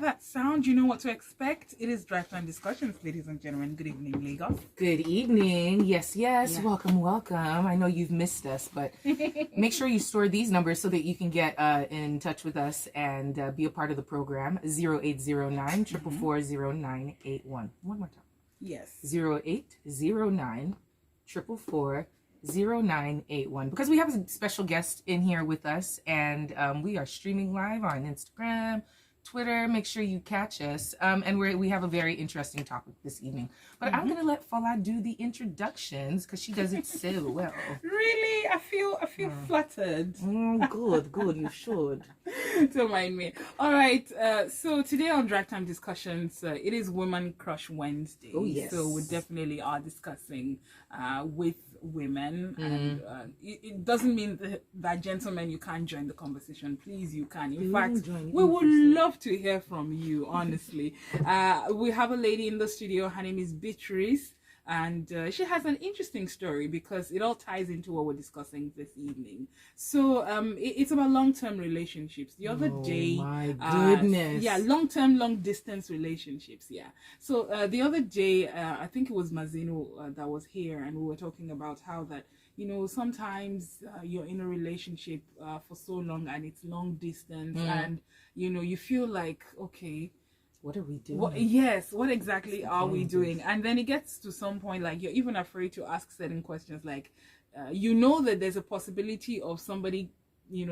That sound, you know what to expect. It is Drive Time Discussions, ladies and gentlemen. Good evening, Lagos. Good evening. Yes. Yeah. Welcome. I know you've missed us, but make sure you store these numbers so that you can get in touch with us and be a part of the program. 0809 444 0981. One more time. Yes. 0809 444 0981. Because we have a special guest in here with us, and we are streaming live on Instagram, Twitter. Make sure you catch us. And we have a very interesting topic this evening. But I'm going to let Fala do the introductions because she does it so well. Really? I feel flattered. Good. You should. Don't mind me. All right. So today on Drive Time Discussions, it is Women Crush Wednesday. Oh, yes. So we definitely are discussing with women, and it doesn't mean that gentlemen you can't join the conversation. Please, you can. In fact, we would love to hear from you, honestly. We have a lady in the studio. Her name is Beatrices, and she has an interesting story because it all ties into what we're discussing this evening. So it's about long-term relationships. The other day, my goodness. Long-term, long-distance relationships. Yeah. So the other day, I think it was Mazino that was here, and we were talking about how that, sometimes you're in a relationship for so long and it's long distance, and you feel like, okay, what are we doing? What exactly are we doing? And then it gets to some point like you're even afraid to ask certain questions, like that there's a possibility of somebody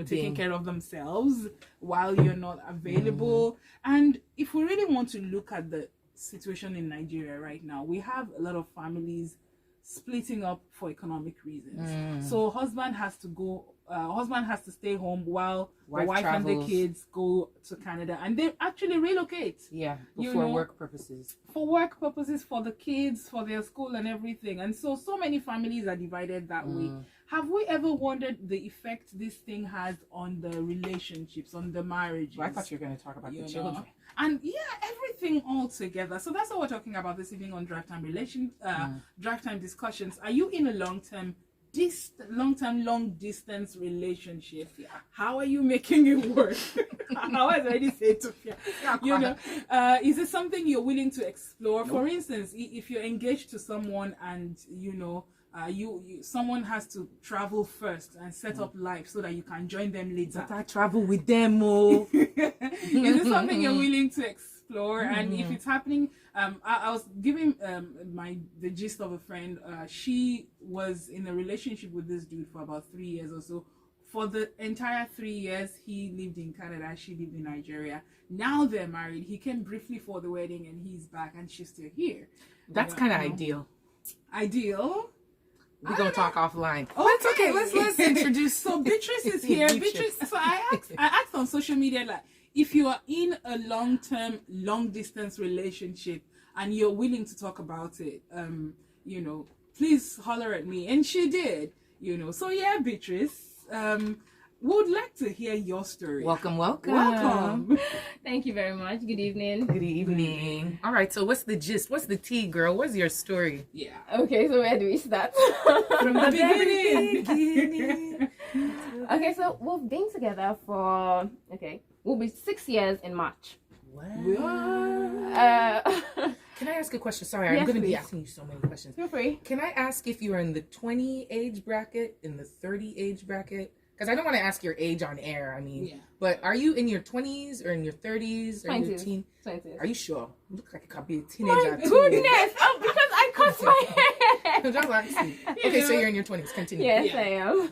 taking care of themselves while you're not available. And if we really want to look at the situation in Nigeria right now, we have a lot of families splitting up for economic reasons. So husband has to stay home while the wife travels, and the kids go to Canada, and they actually relocate. Yeah, for work purposes. For work purposes, for the kids, for their school and everything. And so many families are divided that way. Have we ever wondered the effect this thing has on the relationships, on the marriages? Well, I thought you were going to talk about the children. And everything all together. So that's what we're talking about this evening on Drive Time Drive Time Discussions. Are you in a long distance relationship? Yeah. How are you making it work? How has already said to is it something you're willing to explore? Nope. For instance, if you're engaged to someone and someone has to travel first and set up life so that you can join them later. But I travel with them, oh. Is it something you're willing to explore? And if it's happening, I was giving the gist of a friend. She was in a relationship with this dude for about 3 years or so. For the entire 3 years, he lived in Canada, she lived in Nigeria. Now they're married. He came briefly for the wedding and he's back and she's still here. That's kind of ideal. Ideal? We're going to talk offline. Okay. Let's introduce. So Beatrice is here. So I asked on social media, like, if you are in a long-term, long-distance relationship and you're willing to talk about it, please holler at me. And she did, So yeah, Beatrice, would like to hear your story. Welcome. Thank you very much. Good evening. Good evening. All right, so what's the gist? What's the tea, girl? What's your story? Yeah. Okay, so where do we start? From the beginning. Okay, so we've been together for, we'll be 6 years in March. What? Can I ask a question? Sorry, Yes, I'm going to be please. asking you so many questions. Feel free. Can I ask if you're in the 20 age bracket, in the 30 age bracket? Because I don't want to ask your age on air. But are you in your 20s or in your 30s or in your 20s. Are you sure? You look like you could be a teenager. My goodness! Oh, because I cut my hair. Just asking. Okay, so you're in your 20s. Continue. Yes, Yeah. I am.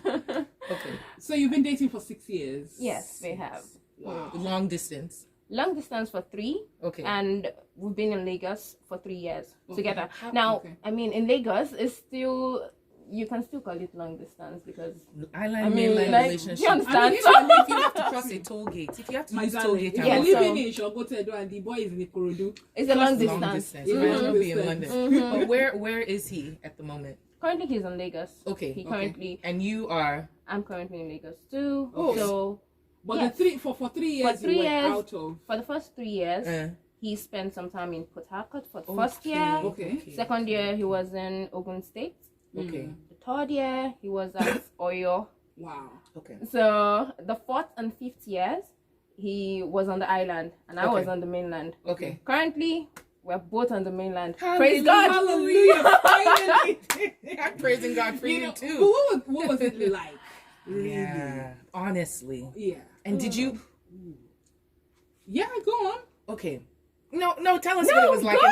Okay. So you've been dating for 6 years? Yes, we have. Wow. Long distance. Long distance for 3. Okay. And we've been in Lagos for 3 years together. How- Now, okay. in Lagos, it's still, you can still call it long distance because Mainland relationship. do you understand? If you have to cross a toll gate, if you have to My use toll darling, gate, if Yeah, you're so- living in Shogotedo and the boy is in Ikorodu, It's a long long distance. distance. Mhm. You might as well be in Long London. But where is he at the moment? Currently, he's in Lagos. Okay. He okay. currently, And you are. I'm currently in Lagos too. Oh. So but Yes. for 3 years For 3 you were years. out of. for the first 3 years, he spent some time in Port Harcourt for the first year. Okay. Second year, he was in Ogun State. Okay. The third year, he was at Oyo. Wow. Okay. So the fourth and fifth years, he was on the island and I was on the mainland. Okay. Currently, we're both on the mainland. Praise God. Hallelujah. Finally. I'm praising God for you too. What was it like? Yeah, honestly. Yeah. And did you? Yeah, go on. Okay. No, tell us what it was like. Go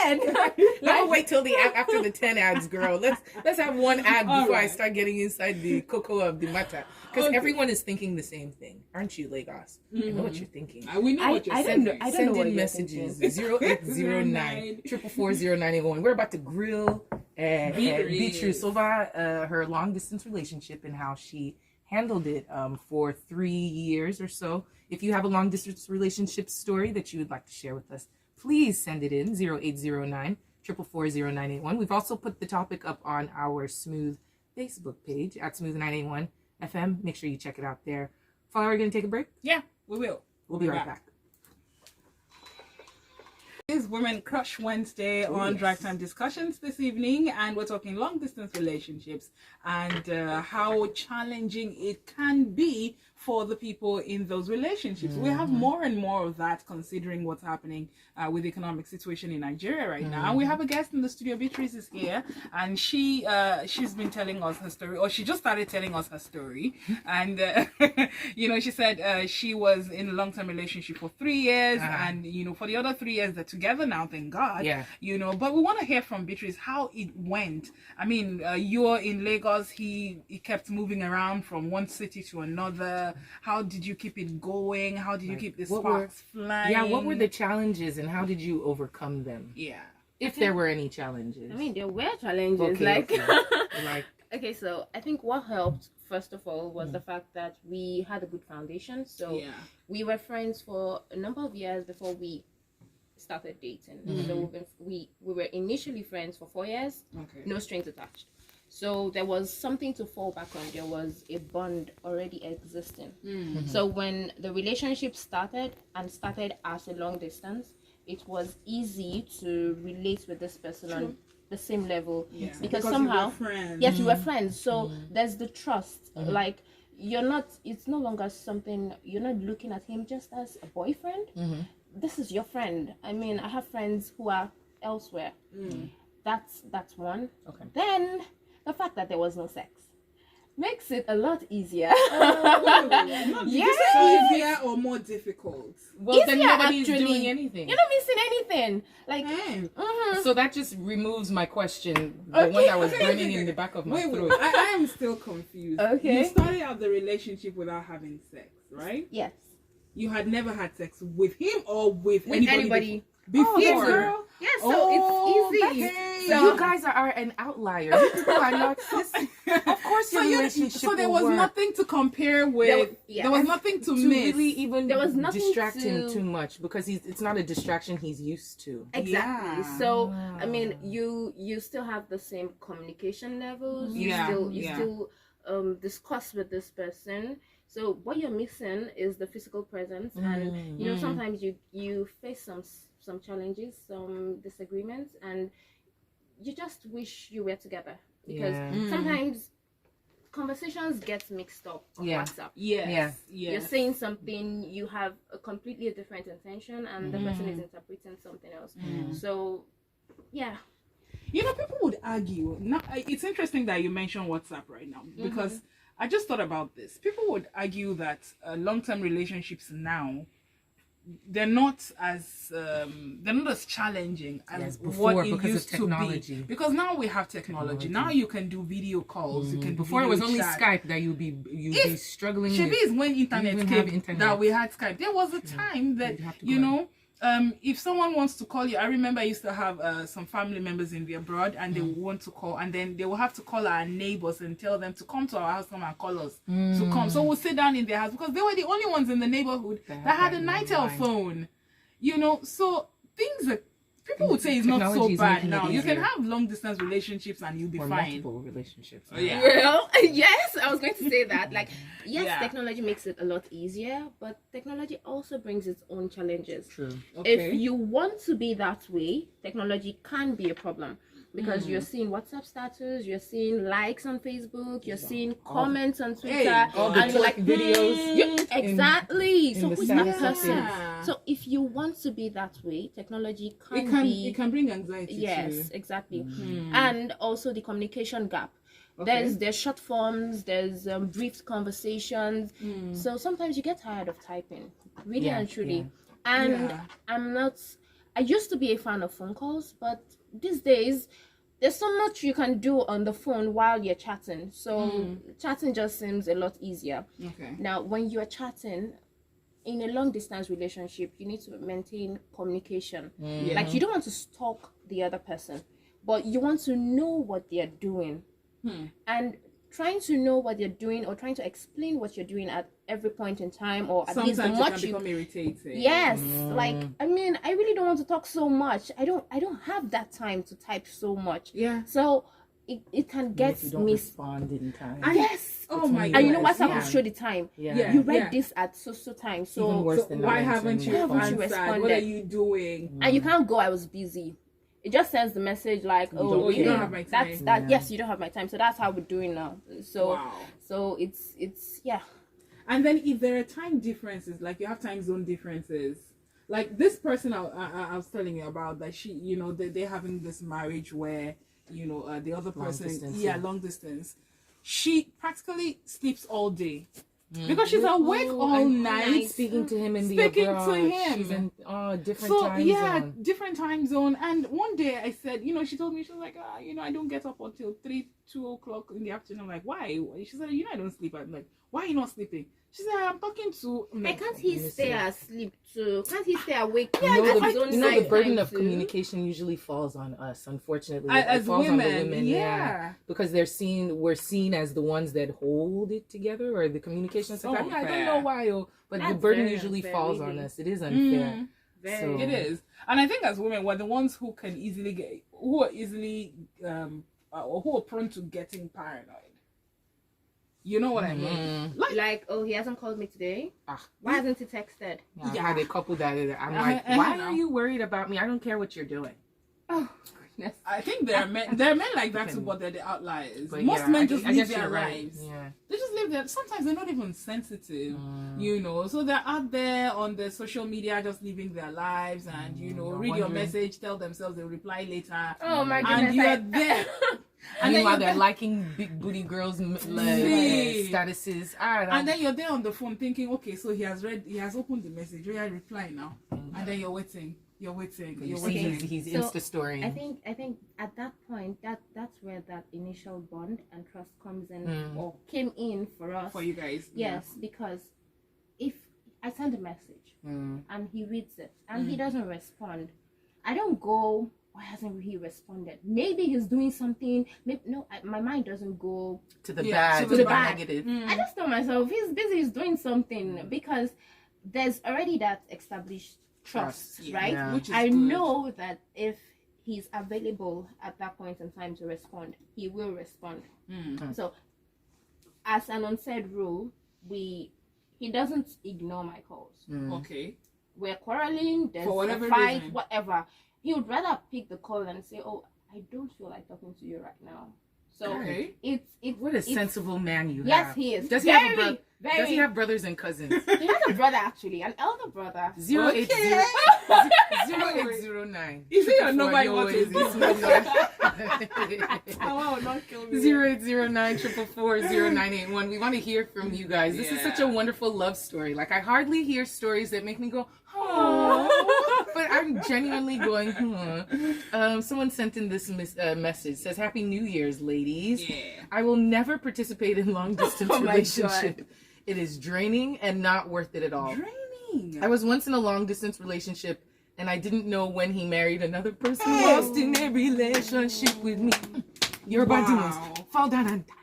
And ahead. I'll wait till after the 10 ads, girl. Let's have one ad before I start getting inside the cocoa of the matter. Because everyone is thinking the same thing. Aren't you, Lagos? I know what you're thinking. We know what you're saying. I don't Send know what in you're messages. thinking. 0809 4440981. We're about to grill Beatrice over her long distance relationship and how she handled it for 3 years or so. If you have a long distance relationship story that you would like to share with us, please send it in 0809 4440981. We've also put the topic up on our Smooth Facebook page at Smooth981 FM. Make sure you check it out there. Follow, we're going to take a break? Yeah, we will. We'll be right back. It's Women Crush Wednesday on Drive Time Discussions this evening, and we're talking long distance relationships and how challenging it can be for the people in those relationships. We have more and more of that considering what's happening with the economic situation in Nigeria right now. And we have a guest in the studio. Beatrice is here, and she's been telling us her story, or she just started telling us her story. And she said she was in a long-term relationship for 3 years, and for the other 3 years they're together now, thank God. Yeah. But we want to hear from Beatrice how it went. I mean, you're in Lagos. He kept moving around from one city to another. How did you keep it going? How did you keep the sparks flying? Yeah, what were the challenges and how did you overcome them? Yeah. If there were any challenges. I mean, there were challenges. Okay, so I think what helped, first of all, was the fact that we had a good foundation. So we were friends for a number of years before we started dating. So we were initially friends for 4 years, no strings attached. So there was something to fall back on. There was a bond already existing. So when the relationship started as a long distance, it was easy to relate with this person on the same level because somehow you were friends. Yes, we were friends. So there's the trust. Like it's no longer something, you're not looking at him just as a boyfriend. This is your friend. I mean, I have friends who are elsewhere. That's one. Okay. Then the fact that there was no sex makes it a lot easier. Easier or more difficult? Well, then Easier, nobody's actually. doing anything. You're not missing anything. Like, So that just removes my question, the one that was burning in the back of my throat. I am still confused. Okay. You started out the relationship without having sex, right? yes. You had never had sex with him or with anybody before? Yes, girl. Yes, so it's easy. So you guys are an outlier. You people are not this. Of course, your relationship. So there will was work. nothing to compare with. There was nothing to miss. Really even There was nothing distract him to- too much because it's not a distraction he's used to. Exactly. Yeah. So I mean, you still have the same communication levels. You still discuss with this person. So what you're missing is the physical presence, and sometimes you face some challenges, some disagreements, and you just wish you were together because sometimes conversations get mixed up on WhatsApp. Yes. You're saying something, you have a completely different intention, and the person is interpreting something else. So, yeah. People would argue. Now, it's interesting that you mentioned WhatsApp right now because I just thought about this. People would argue that long-term relationships now, they're not as challenging as before what it because used of to technology. be. Because now we have technology. Now you can do video calls. You can do Before it video was only chat. Skype that you'd be struggling Should with. be is when internet even came have internet. that we had Skype. There was a time that You'd have to go if someone wants to call you, I remember I used to have some family members in the abroad, and they would want to call, and then they will have to call our neighbors and tell them to come to our house, come and call us to come. So we'll sit down in their house because they were the only ones in the neighborhood that had a Nitel phone. So things are. People would say it's not so Technology is bad making it now. You can easier. have long distance relationships and you'll be Or fine. multiple relationships. Yeah. Well, yes, I was going to say that. Like, yes, Yeah. technology makes it a lot easier, but technology also brings its own challenges. True. Okay. If you want to be that way, technology can be a problem. because you're seeing WhatsApp status, you're seeing likes on Facebook, you're seeing comments on Twitter, all the and you're like videos. Exactly. So who's that person? Yeah. So if you want to be that way, technology it can bring anxiety. Yes, too. exactly. And also the communication gap. Okay. There's short forms, there's brief conversations. So sometimes you get tired of typing, really and truly. And I used to be a fan of phone calls, but these days there's so much you can do on the phone while you're chatting. So chatting just seems a lot easier. Okay. Now, when you're chatting in a long distance relationship, you need to maintain communication. Like, you don't want to stalk the other person, but you want to know what they're doing. And trying to know what you're doing, or trying to explain what you're doing at every point in time, or at least sometimes much it can become irritating. Yes, like, I mean, I really don't want to talk so much. I don't have that time to type so much. Yeah. So it can get if you don't respond in time. Yes. Oh my god. And you know WhatsApp will show the time. Yeah. You read this at so time. So even worse than why not haven't you answering. answered? What are you doing? And you can't go, I was busy. It just sends the message like, you don't have my time. That's that. Yes, you don't have my time. So that's how we're doing now. So Wow. so it's yeah. And then if there are time differences, like you have time zone differences, like this person I was telling you about, that she, you know, they're having this marriage where, you know, the other person, long distance, she practically sleeps all day. Because she's awake all night, speaking to him in the speaking abroad. to him. She's in different time zone. Different time zone. And one day I said, you know, she told me, she was like, you know, I don't get up until 2 o'clock in the afternoon. I'm like, why? She said, you know, I don't sleep. I'm like, why are you not sleeping? She said, I'm talking to. Hey, can't he stay asleep too? Can't he stay awake? The burden of communication usually falls on us, unfortunately. As it falls women, on the women, because we're seen as the ones that hold it together, or the communication. So I don't know why, but the burden usually falls on us. It is unfair. It is. And I think as women, we're the ones who can who are prone to getting paranoid. You know what I mean? Like, oh, he hasn't called me today. Why hasn't he texted? I had a couple that I'm like, why are you worried about me? I don't care what you're doing. Oh, goodness. I think there are men like that too, but they're the outliers. But most men just live their lives. Yeah. They just live their. Sometimes they're not even sensitive, you know. So they're out there on the social media just living their lives, and you know, read your message, tell themselves they'll reply later. Oh my goodness! And you're there. And meanwhile, they're liking big booty girls' statuses. And then you're there on the phone thinking, okay, so he has opened the message. You are reply now, and then you're waiting. You're waiting. He's Insta story. I think at that point that's where that initial bond and trust comes in, or came in for us. For you guys. Yes, because if I send a message and he reads it and he doesn't respond, I don't go, why hasn't he responded? Maybe he's doing something. My mind doesn't go to the bad, to the negative. I just tell myself he's busy, he's doing something, because there's already that established trust, right? Yeah. Which is I good. know that if he's available at that point in time to respond, he will respond. So, as an unsaid rule, he doesn't ignore my calls. Okay. We're quarreling, there's a fight, whatever. He would rather pick the call and say, "Oh, I don't feel like talking to you right now." So it's what a sensible man you have. Yes, he is. Does he have a brother? Does he have brothers and cousins? He has a brother, actually, an elder brother. 0809. Is it your number you want to this number? 0809 444 0981. We want to hear from you guys. This is such a wonderful love story. Like, I hardly hear stories that make me go, oh, but I'm genuinely going, someone sent in this message. Says, Happy New Year's, ladies. I will never participate in long distance relationship. It is draining and not worth it at all. Draining. I was once in a long distance relationship, and I didn't know when he married another person. Lost in a relationship with me. Your body must fall down and die.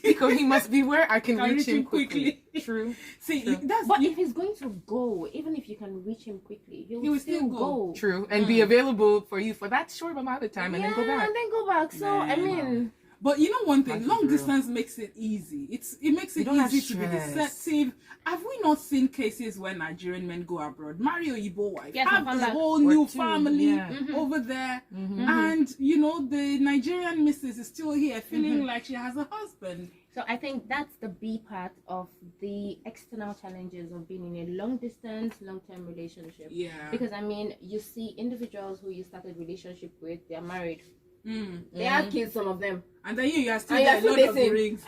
Because he must be where I can reach him quickly. True. See, True. But if he's going to go, even if you can reach him quickly, he will still go. True. And be available for you for that short amount of time, and then go back. And then go back. So, I mean... But you know one thing, Life is long real. distance makes it easy. It makes it You don't have easy to be stress. deceptive. Have we not seen cases where Nigerian men go abroad, marry a Igbo wife, Yes, have I've a done whole that. new Or two, family yeah. over there, and you know the Nigerian missus is still here, feeling like she has a husband. So I think that's the B part of the external challenges of being in a long distance, long-term relationship. Yeah. Because I mean, you see individuals who you started relationship with, they're married. They Mm. have kids, some of them. And then you are still And there, you're a still lot of dating. rings.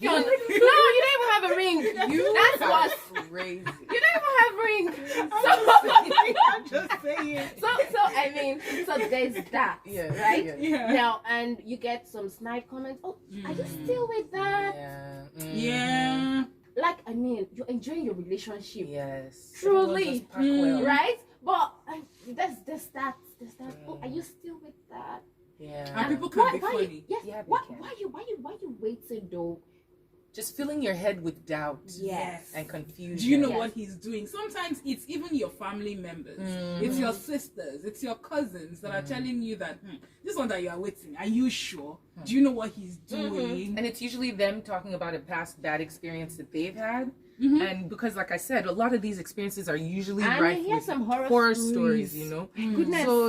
No, you don't even have a ring. That's are what. crazy. You don't even have a ring. I'm just saying. So I mean, so there's that, Yeah, right? yeah. Yeah. Now, and you get some snide comments. Oh, are you still with that? Yeah. Yeah. Like, I mean, you're enjoying your relationship, Yes. Truly. Everyone does pack well. right? But there's that. Oh, are you still with that? Yeah. And people can be Why funny. yes. Yeah, they can. Why you waiting though? Just filling your head with doubt Yes. and confusion. Do you know Yes. what he's doing? Sometimes it's even your family members, Mm. it's your sisters, it's your cousins that are telling you that this one that you are waiting. Are you sure? Do you know what he's doing? And it's usually them talking about a past bad experience that they've had. Mhm. And because, like I said, a lot of these experiences are usually And rife you hear with some horror stories, stories. you know? Goodness. So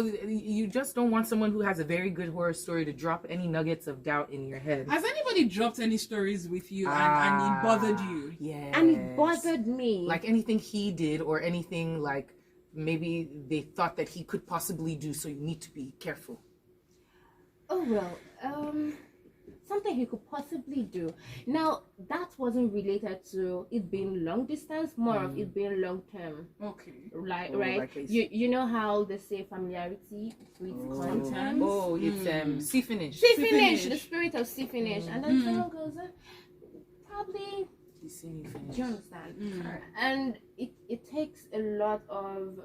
you just don't want someone who has a very good horror story to drop any nuggets of doubt in your head. Has anybody dropped any stories with you and it bothered you? Yeah. And it bothered me. Like anything he did or anything like maybe they thought that he could possibly do, so you need to be careful. oh well, something he could possibly do. Now that wasn't related to it being long distance, more of it being long term. Okay. Right, Oh, right. like I You know how they say familiarity breeds contempt. Oh, it's see finish. See See finish, finish. the spirit of see finish, and then someone goes, probably. You see me finish. Do you understand? And it takes a lot of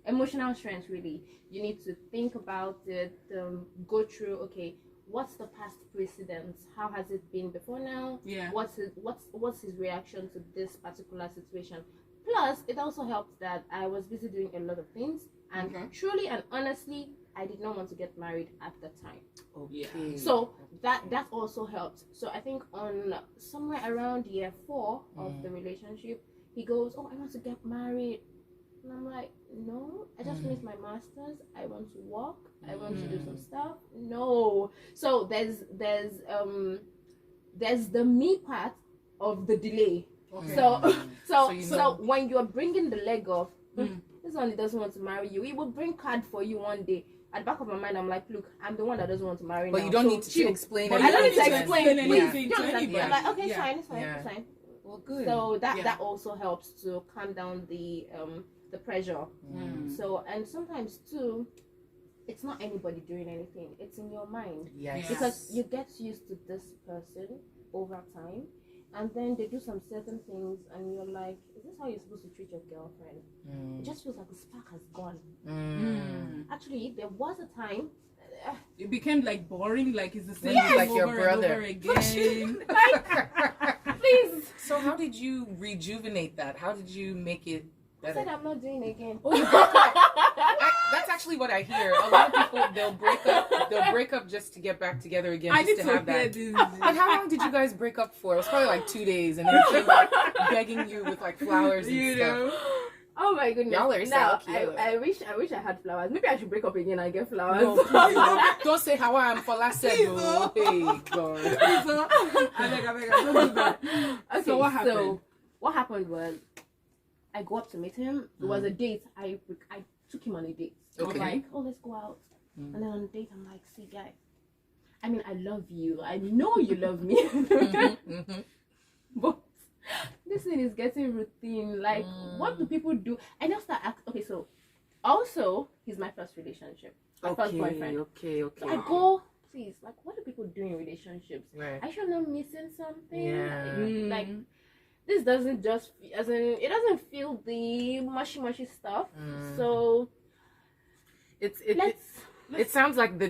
emotional strength. Really, you need to think about it, go through. Okay, what's the past precedents? How has it been before now? Yeah. What's his reaction to this particular situation? Plus, it also helped that I was busy doing a lot of things, and truly and honestly, I did not want to get married at the time. Okay. So that also helped. So I think on somewhere around year 4 of the relationship, he goes, "Oh, I want to get married," and I'm like, "No, I just finished my masters. I want to work. I want to do some stuff." No. So there's the me part of the delay. Okay. So when you're bringing the leg off, this one doesn't want to marry you. He will bring card for you one day. At the back of my mind, I'm like, look, I'm the one that doesn't want to marry. But now. you don't So need to chill. explain But it. I don't need to Yeah. explain Explain please. anything You to understand? anybody. I'm like, okay, Yeah. it's fine. Yeah. It's fine. Well, good. So that Yeah. that also helps to calm down the pressure. So and sometimes too, it's not anybody doing anything. It's in your mind. Yes. Because you get used to this person over time, and then they do some certain things and you're like, is this how you're supposed to treat your girlfriend? It just feels like the spark has gone. Actually, there was a time It became like boring, like it's the same Yes! thing Like your over brother. and over again. please, So how did you rejuvenate that? How did you make it I better? said I'm not doing it again. Oh, you broke up. That's actually what I hear. A lot of people they'll break up just to get back together again, I just need to to have hear that. this. But how long did you guys break up for? It was probably like 2 days, and then he came back begging you with like flowers and You stuff. know? Oh my goodness! Y'all are now so cute. I wish I had flowers. Maybe I should break up again and get flowers. No, please, don't say how I am for last said. Please, Oh, no. hey God. So, I beg, don't do that. Okay, So what happened? So what happened was, I go up to meet him. It was a date. I took him on a date. I was Okay. like, oh, let's go out. And then on a date, I'm like, see, guy, I mean, I love you. I know you love me. But this thing is getting routine. Like, what do people do? I now start asking. Okay, so also, he's my first relationship. My first boyfriend. Okay. So I go, please, like, what do people do in relationships? Right. I should not missing something. Yeah. Like, this doesn't just, as in, it doesn't feel the mushy stuff. So It sounds like the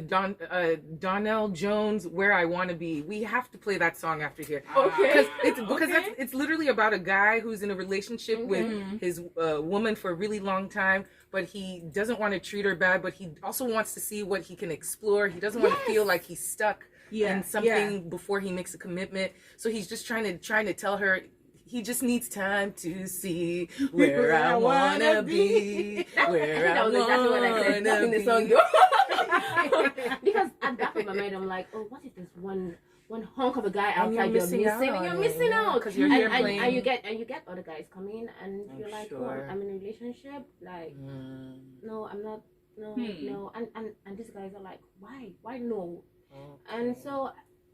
Donnell Jones "Where I Want to Be." We have to play that song after here. Okay. Because it's literally about a guy who's in a relationship with his woman for a really long time, but he doesn't want to treat her bad, but he also wants to see what he can explore. He doesn't want to feel like he's stuck. and something before he makes a commitment. So he's just trying to tell her he just needs time to see where I wanna be. Where I that was exactly what I said in the song. Because at that point in my mind, I'm like, oh, what if there's one hunk of a guy outside you're missing out because you're here playing, and you get other guys coming and you're like, oh, I'm in a relationship, like no, I'm not, no, and these guys are like, why no? And so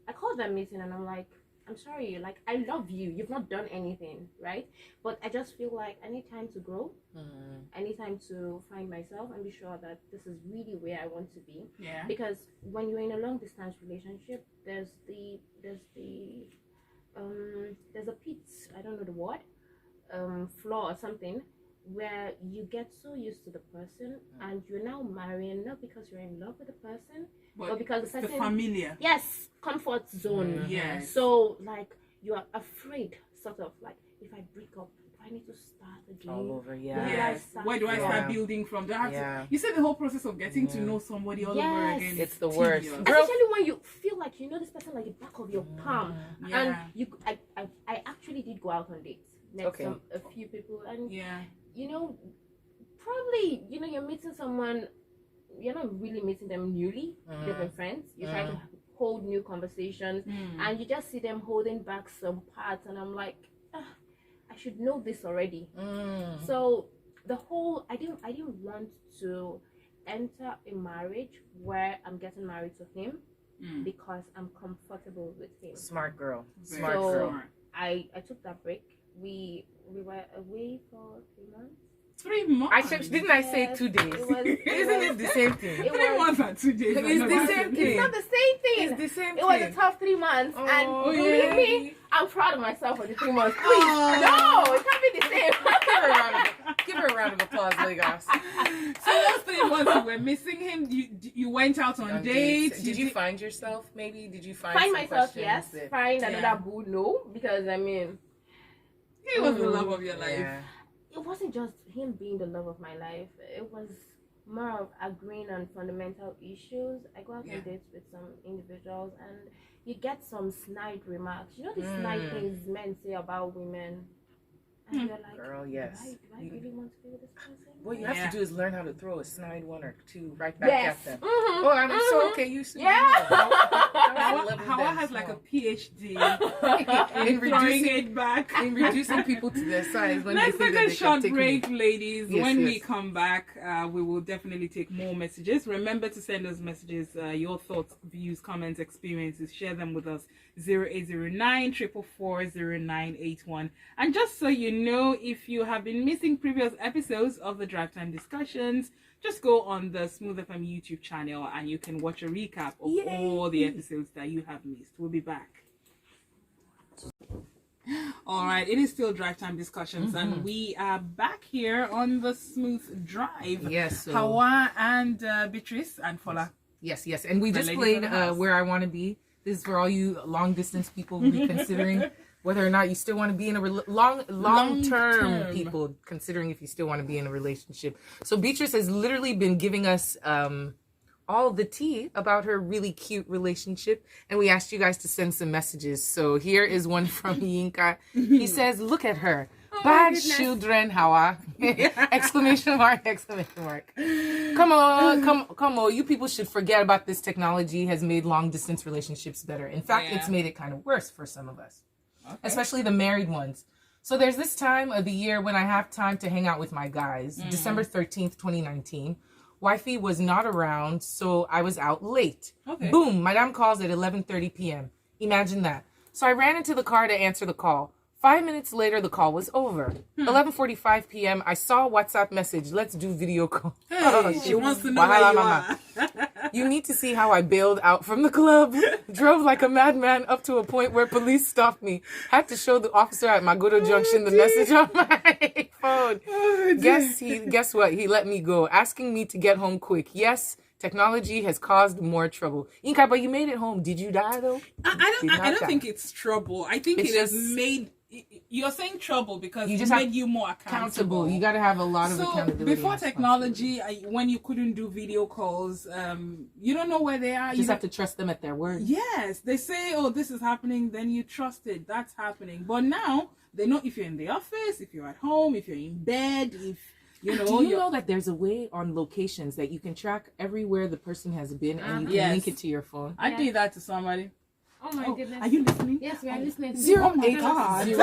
I called that meeting and I'm like, I'm sorry, like, I love you, you've not done anything, right? But I just feel like I need time to grow. I need time to find myself and be sure that this is really where I want to be. Because when you're in a long distance relationship, there's a pit, I don't know the word, flaw or something, where you get so used to the person and you're now marrying not because you're in love with the person, but because the person, the familiar, comfort zone. So like you're afraid, sort of like, if I break up, do I need to start again all over? Where do I start building from? Do I have to, you said the whole process of getting to know somebody all over again, it's the worst, especially when you feel like you know this person like the back of your palm. And I actually did go out on dates, met a few people, and you know, probably, you know, you're meeting someone, you're not really meeting them newly, different friends, you're trying to hold new conversations, and you just see them holding back some parts, and I'm like, I should know this already. So the whole, I didn't want to enter a marriage where I'm getting married to him because I'm comfortable with him. Smart girl. I took that break. We were away for 3 months. 3 months? Didn't I say 2 days? Isn't it the same thing? 3 months and 2 days. It's the same thing. It's not the same thing. It's the same thing. It was a tough 3 months. And believe me, I'm proud of myself for the 3 months. Please. No, it can't be the same. Give her a round of applause, Lagos. So those 3 months you were missing him, you went out on dates. Did you find yourself, maybe? Did you find myself? Yes. Find another boo? No. Because, I mean, he was the love of your life. It wasn't just him being the love of my life. It was more of agreeing on fundamental issues. I go out on dates with some individuals and you get some snide remarks. You know the snide things men say about women? And you're like, girl, yes. Do I really want to be with this person? What you have to do is learn how to throw a snide one or two right back at them. Oh, I'm so okay. You see, Hawa has like a PhD in reducing it back, in reducing people to their size. When Let's take a short break, ladies. When we come back, we will definitely take more messages. Remember to send us messages, your thoughts, views, comments, experiences. Share them with us. 0809 444 0981. And just so you know, if you have been missing previous episodes of the Drive Time Discussions, just go on the Smooth FM YouTube channel and you can watch a recap of all the episodes that you have missed. We'll be back. All right, it is still Drive Time Discussions, and we are back here on the Smooth Drive. Yes, so Hawa and Beatrice and Fola. Yes, and we just played Where I Want to Be. This is for all you long distance people who be considering whether or not you still want to be in a long-term people, considering if you still want to be in a relationship. So Beatrice has literally been giving us all the tea about her really cute relationship, and we asked you guys to send some messages. So here is one from Yinka. He says, "Look at her. Bad children, Hawa!" Exclamation mark! Come on! You people should forget about this. Technology has made long distance relationships better. In fact, it's made it kind of worse for some of us, especially the married ones. So there's this time of the year when I have time to hang out with my guys. December 13th, 2019. Wifey was not around, so I was out late. Boom! Madame calls at 11:30 p.m. Imagine that. So I ran into the car to answer the call. 5 minutes later, the call was over. 11:45 p.m. I saw a WhatsApp message. Let's do video call. She wants to know where you are. You need to see how I bailed out from the club. Drove like a madman up to a point where police stopped me. Had to show the officer at Magodo Junction the message on my phone. Guess what? He let me go, asking me to get home quick. Yes. Technology has caused more trouble. Inka, but you made it home. Did you die though? I don't think it's trouble. I think it has made you're saying trouble because you it just made you more accountable. You got to have a lot of accountability. Before technology, when you couldn't do video calls, you don't know where they are. You just have to trust them at their word. Yes, they say, "Oh, this is happening," then you trust it. That's happening. But now they know if you're in the office, if you're at home, if you're in bed, if you know. Do you know that there's a way on locations that you can track everywhere the person has been, and you can link it to your phone? I did that to somebody. Oh my goodness. Are you listening? Yes, we are listening. 0809.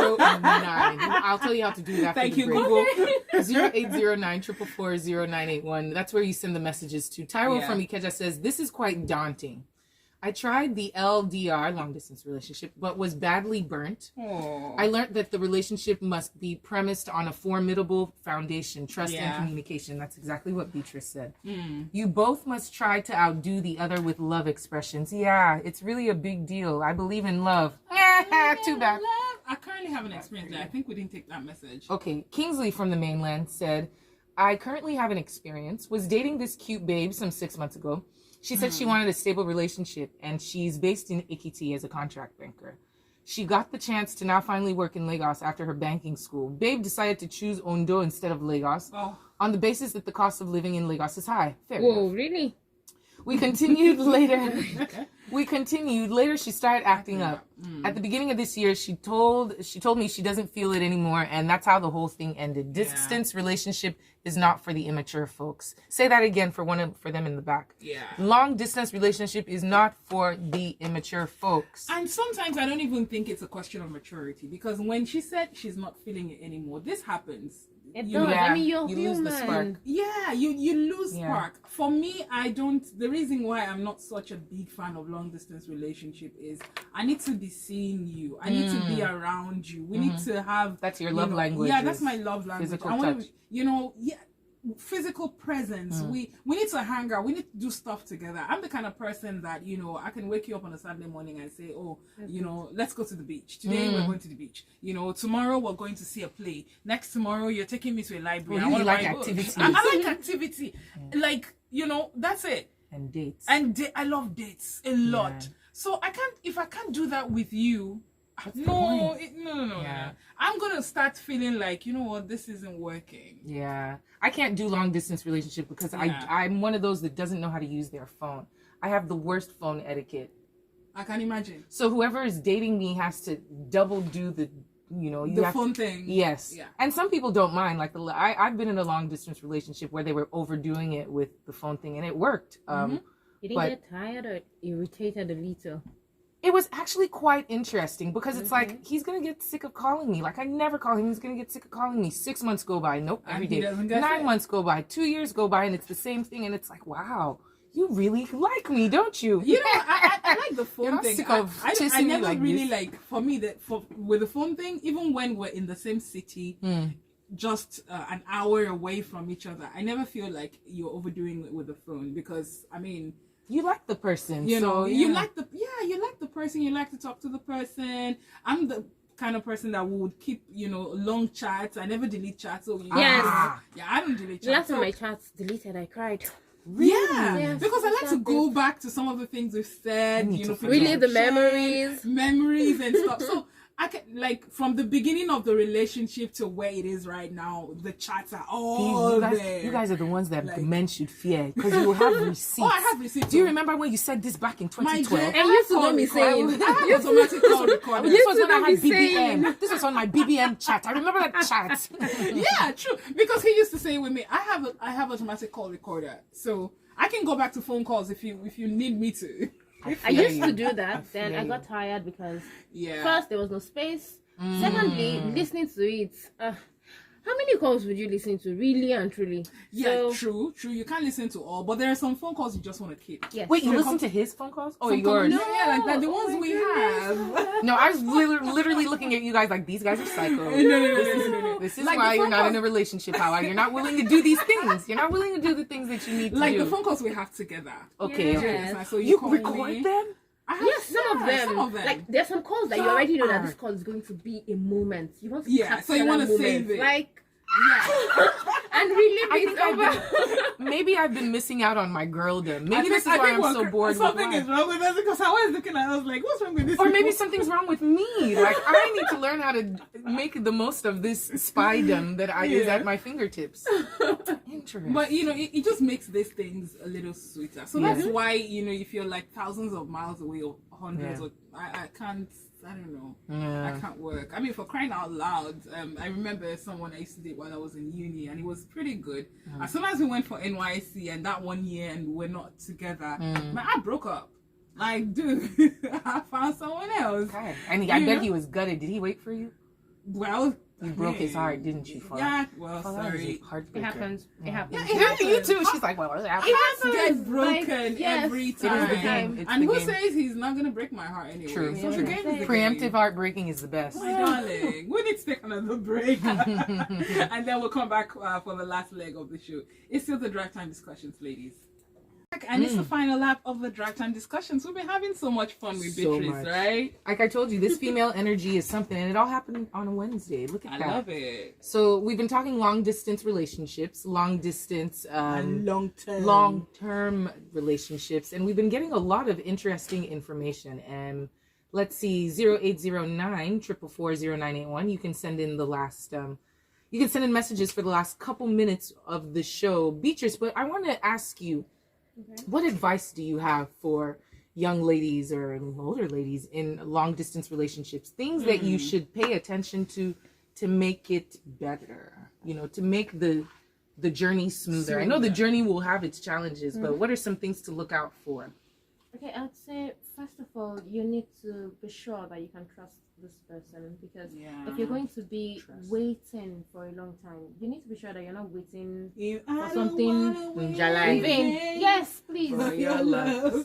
I'll tell you how to do that. Thank you, Google. 0809 444 0981. That's where you send the messages to. Tyro from Ikeja says, this is quite daunting. I tried the LDR, long distance relationship, but was badly burnt. Aww. I learned that the relationship must be premised on a formidable foundation, trust and communication. That's exactly what Beatrice said. You both must try to outdo the other with love expressions. Yeah, it's really a big deal. I believe in love. Too bad. I currently have an experience there. I think we didn't take that message. Okay, Kingsley from the mainland said, I currently have an experience. Was dating this cute babe some 6 months ago. She said she wanted a stable relationship, and she's based in Ekiti as a contract banker. She got the chance to now finally work in Lagos after her banking school. Babe decided to choose Ondo instead of Lagos on the basis that the cost of living in Lagos is high. Fair enough. Really? We continued later. Later, she started acting up. At the beginning of this year, she told me she doesn't feel it anymore, and that's how the whole thing ended. Distance relationship is not for the immature folks. Say that again for them in the back. Yeah. Long distance relationship is not for the immature folks. And sometimes I don't even think it's a question of maturity, because when she said she's not feeling it anymore, this happens. It does. I mean, you're you lose the spark. Yeah, you lose spark. For me, the reason why I'm not such a big fan of long distance relationship is I need to be seeing you. I need to be around you. We need to have... That's your love language. Yeah, that's my love language. Physical touch. Physical presence. We need to hang out. We need to do stuff together. I'm the kind of person that, I can wake you up on a Saturday morning and say, let's go to the beach. Today we're going to the beach. Tomorrow we're going to see a play. Next tomorrow you're taking me to a library. I want to like activity. I like activity. Like, that's it. And dates. I love dates a lot. So if I can't do that with you, no. I'm gonna start feeling like, this isn't working. Yeah, I can't do long distance relationship because I'm one of those that doesn't know how to use their phone. I have the worst phone etiquette. I can imagine. So whoever is dating me has to double do the phone thing. Yes. Yeah. And some people don't mind. Like I've been in a long distance relationship where they were overdoing it with the phone thing, and it worked. You didn't get tired or irritated a little? It was actually quite interesting because it's like, he's going to get sick of calling me. Like, I never call him. He's going to get sick of calling me. 6 months go by. Nope. Every day. 9 months go by. 2 years go by. And it's the same thing. And it's like, wow, you really like me, don't you? I like the phone thing. I never like really like, for me, with the phone thing, even when we're in the same city, just an hour away from each other, I never feel like you're overdoing it with the phone because, you like the person, you like the person. You like to talk to the person. I'm the kind of person that would keep, long chats. I never delete chats. So I don't delete chats. Last time my chats deleted, I cried. Really? Yeah, because I like to go back to some of the things we've said. Really, the memories and stuff. So I can, like, from the beginning of the relationship to where it is right now, the chats are all there. You guys are the ones that men should fear because you have receipts. I have receipts. Do you remember when you said this back in 2012? And you used to know me saying, I have automatic call recorder. This was when I had BBM. This was on my BBM chat. I remember that chat. Yeah, true. Because he used to say with me, I have automatic call recorder, so I can go back to phone calls if you need me to. I used to do that. Then I got tired because first there was no space. Secondly, listening to it. How many calls would you listen to, really and truly? Yeah, true. You can't listen to all, but there are some phone calls you just want to keep. Yes. Wait, you listen to his phone calls or yours? No, like the ones we have. No, I was literally looking at you guys like, these guys are psycho. No. This is like why you're not in a relationship. How you're not willing to do these things. You're not willing to do the things that you need to do. Like the phone calls we have together. Okay. Yes. So you record them? Some of them. Like there's some calls that you already know that this call is going to be a moment. You want to capture so you want to moment. save it. Like, and relive it over. Maybe I've been missing out on my girldom. Maybe this is why I'm so bored. Something is wrong with us because I was looking at it, I was like, what's wrong with this? Or maybe something's wrong with me. Like, I need to learn how to make the most of this spydom that is at my fingertips. Interesting. But, it just makes these things a little sweeter. So that's why, you feel like thousands of miles away or hundreds of... I can't... I don't know. I can't work. I mean, for crying out loud, I remember someone I used to date while I was in uni, and it was pretty good. As soon as we went for NYC and that 1 year and we're not together, man, I broke up. Like, dude, I found someone else. Okay. And I bet he was gutted. Did he wait for you? Well, you broke his heart, didn't you? Yeah, well, sorry. It happens. It happens. Yeah, it happened to you too. She's like, well, it happens. It gets broken every time. And who says he's not going to break my heart anyway? True. So the game is the Preemptive game. Heartbreaking is the best. My darling, we need to take another break. And then we'll come back for the last leg of the show. It's still the drive time discussions, ladies. And it's the final lap of the drive time discussions. We've been having so much fun with Beatrice, right? Like I told you, this female energy is something, and it all happened on a Wednesday. Look at that. I love it. So we've been talking long distance relationships, long distance, long term relationships, and we've been getting a lot of interesting information. And let's see, 0809 444 0981. You can send in the last. You can send in messages for the last couple minutes of the show, Beatrice. But I want to ask you. Okay. What advice do you have for young ladies or older ladies in long distance relationships? Things that you should pay attention to make it better, to make the journey smoother. I know the journey will have its challenges, but what are some things to look out for? Okay, I'd say first of all, you need to be sure that you can trust this person, because if you're going to be waiting for a long time, you need to be sure that you're not waiting for something in vain. Yes, please.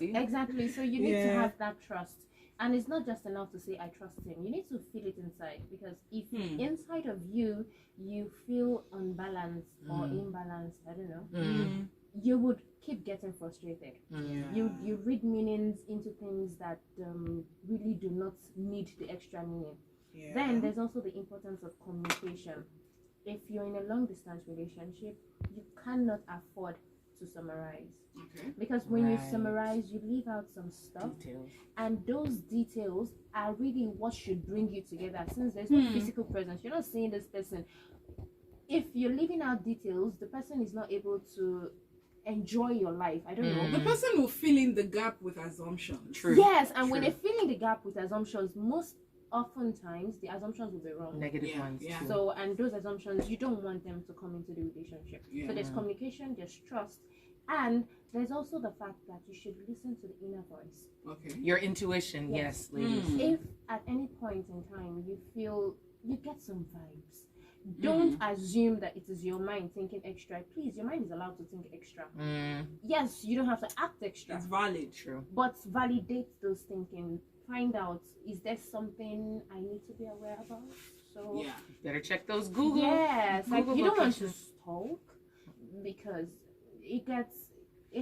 Exactly. So you need to have that trust. And it's not just enough to say, I trust him. You need to feel it inside. Because if inside of you, you feel unbalanced or imbalanced, I don't know, you would keep getting frustrated. You read meanings into things that really do not need the extra meaning. Then there's also the importance of communication. If you're in a long distance relationship, you cannot afford to summarize. Because when you summarize, you leave out some stuff, and those details are really what should bring you together. Since there's no physical presence, you're not seeing this person. If you're leaving out details, the person is not able to enjoy your life. I don't know. The person will fill in the gap with assumptions. True. Yes, and when they fill in the gap with assumptions, most oftentimes the assumptions will be wrong. Negative ones. Yeah. So, and those assumptions, you don't want them to come into the relationship. So there's communication, there's trust, and there's also the fact that you should listen to the inner voice. Your intuition, yes ladies. If at any point in time you feel you get some vibes, don't assume that it is your mind thinking extra. Please, your mind is allowed to think extra. Yes, you don't have to act extra. It's valid, true. But validate those thinking. Find out, is there something I need to be aware about? So better check those Google. Yes, Google like you don't want to stalk, because it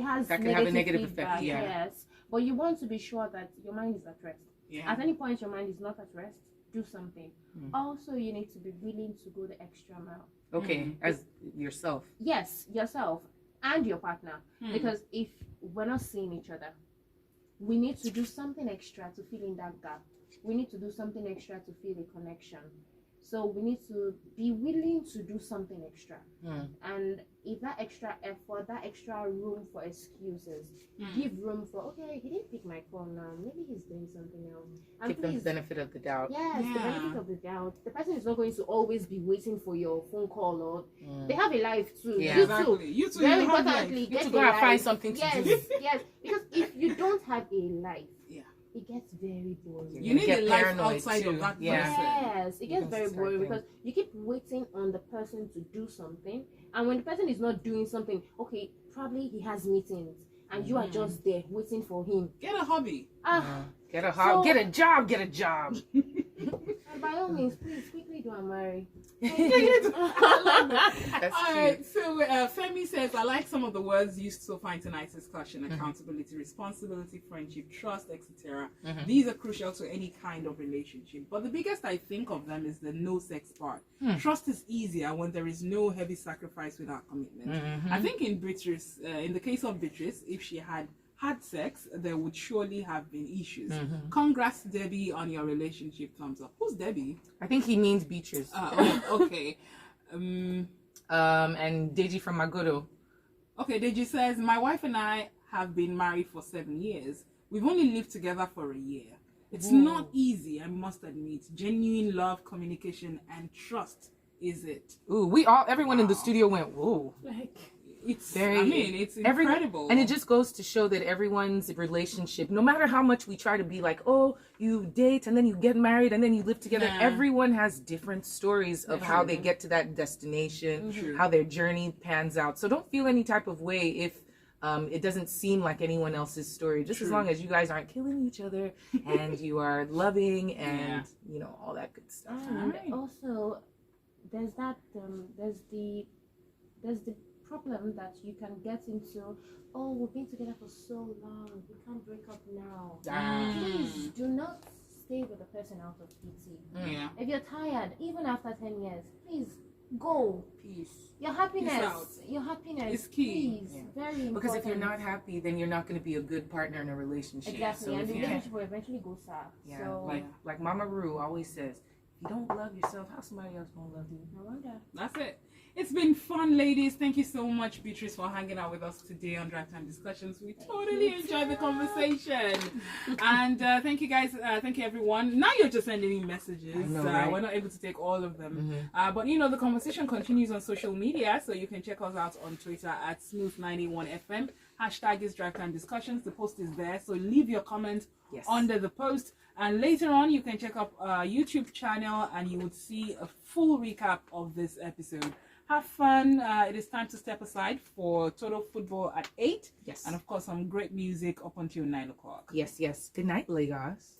has that can have a negative effect. Yes, but you want to be sure that your mind is at rest. At any point your mind is not at rest, do something. Also, you need to be willing to go the extra mile. As yourself. Yes, yourself and your partner. Because if we're not seeing each other, we need to do something extra to fill in that gap. We need to do something extra to feel a connection. So we need to be willing to do something extra. And if that extra effort, that extra room for excuses, give room for, okay, he didn't pick my call now, maybe he's doing something else. And give them the benefit of the doubt. Yes, the benefit of the doubt. The person is not going to always be waiting for your phone call, or they have a life too. You too. Very importantly, get to go and find something to do. Yes, because if you don't have a life, it gets very boring. You need a life outside of that person. Yes, it gets very boring because you keep waiting on the person to do something, and when the person is not doing something, okay, probably he has meetings, and you are just there waiting for him. Get a hobby. Get a hobby. Get a job. And by all means, please quickly do a marry. That's all right. So Femi says, I like some of the words used so far in tonight's discussion: accountability, responsibility, friendship, trust, etc. These are crucial to any kind of relationship. But the biggest I think of them is the no sex part. Trust is easier when there is no heavy sacrifice without commitment. I think in the case of Beatrice, if she had sex, there would surely have been issues. Congrats, Debbie, on your relationship. Thumbs up. Who's Debbie? I think he means Beatrice. Okay. And Deji from Magodo. Okay, Deji says, my wife and I have been married for 7 years. We've only lived together for a year. It's not easy, I must admit. Genuine love, communication, and trust is it. Ooh, everyone in the studio went, whoa. It's incredible. And it just goes to show that everyone's relationship, no matter how much we try to be like, oh, you date and then you get married and then you live together, everyone has different stories of how they get to that destination, how their journey pans out. So don't feel any type of way if it doesn't seem like anyone else's story, just as long as you guys aren't killing each other and you are loving and all that good stuff. And also there's that there's the problem that you can get into. Oh, we've been together for so long, we can't break up now. Please do not stay with the person out of pity. If you're tired, even after 10 years, please go. Peace. Your happiness is key. Please, very important. Because if you're not happy, then you're not going to be a good partner in a relationship. Exactly, so and the relationship will eventually go south. Yeah, so, like Mama Rue always says, if you don't love yourself, how somebody else gonna love you? No wonder. That's it. It's been fun, ladies. Thank you so much, Beatrice, for hanging out with us today on Drive Time Discussions. We totally enjoyed the conversation. And thank you, guys. Thank you, everyone. Now you're just sending me messages. I know, right? We're not able to take all of them. But, the conversation continues on social media. So you can check us out on Twitter at Smooth91FM. Hashtag is Drive Time Discussions. The post is there. So leave your comment under the post. And later on, you can check up our YouTube channel and you would see a full recap of this episode. Have fun. It is time to step aside for Total Football at 8. Yes. And of course, some great music up until 9 o'clock. Yes. Good night, Lagos.